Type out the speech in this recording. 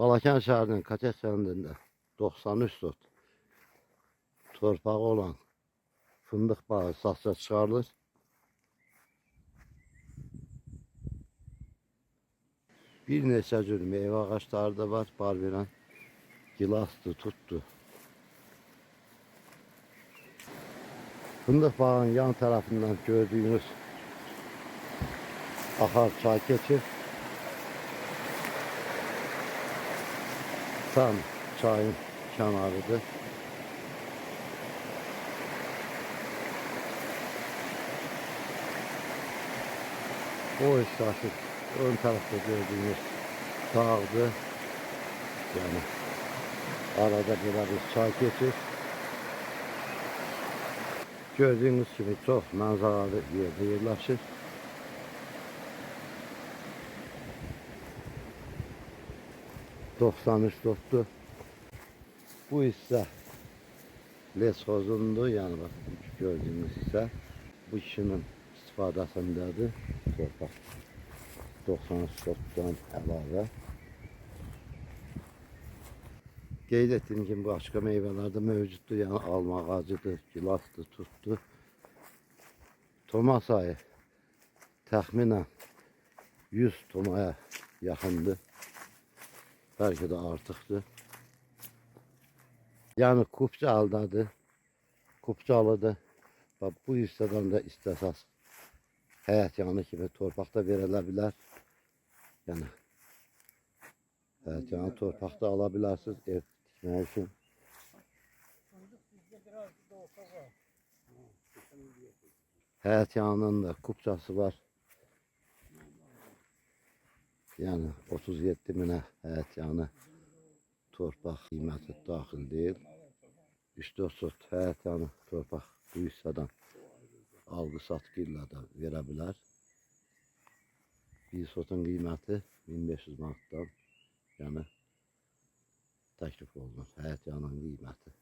Balakən şəhərinin Kaçak kəndində 93 sot torpağı olan fındıq bağı satışa çıxarılır. Bir neçə cür meyvə ağaçları da var. Bar verən gilasdı, tutdu. Fındıq bağının yan tarafından gördüğünüz akar çay keçir. Tam çayın kenarıdır. O hissası ön tarafta gördüğünüz dağdı. Yani arada bir çay keçir. Gördüğünüz gibi çok manzaralı yerde yerleşir. ...93 bu ise leskozundu, yani bak gördüğünüz ise bu kişinin istifadəsindedir torpaq 93 dotdan əlavə. Qeyd etdiyim kimi başqa meyvələr də mövcuddur, yəni alma ağacıdır, gilasdır, tutdu. Toma sayı təxminən 100 tomaya yaxındır. Belki de artıqdır. Yani Kupçalı'dadır. Kupçalı'dır. Bak bu hissədən də istəsəz həyət yanı kimi torpaqda verilə bilər. Yəni həyət yanı torpaqda ala bilərsiniz ev tikmək üçün. Həyət yanının da kupçası var. Yani 37 minə həyət yanı torpaq qiyməti daxil deyil. 3-4 sot həyət yanı torpaq bu hissədən alqı-satqı ilə də verə bilər. Bir sotun qiyməti 1500 manatdan yəni təklif olunur həyət yanının qiyməti.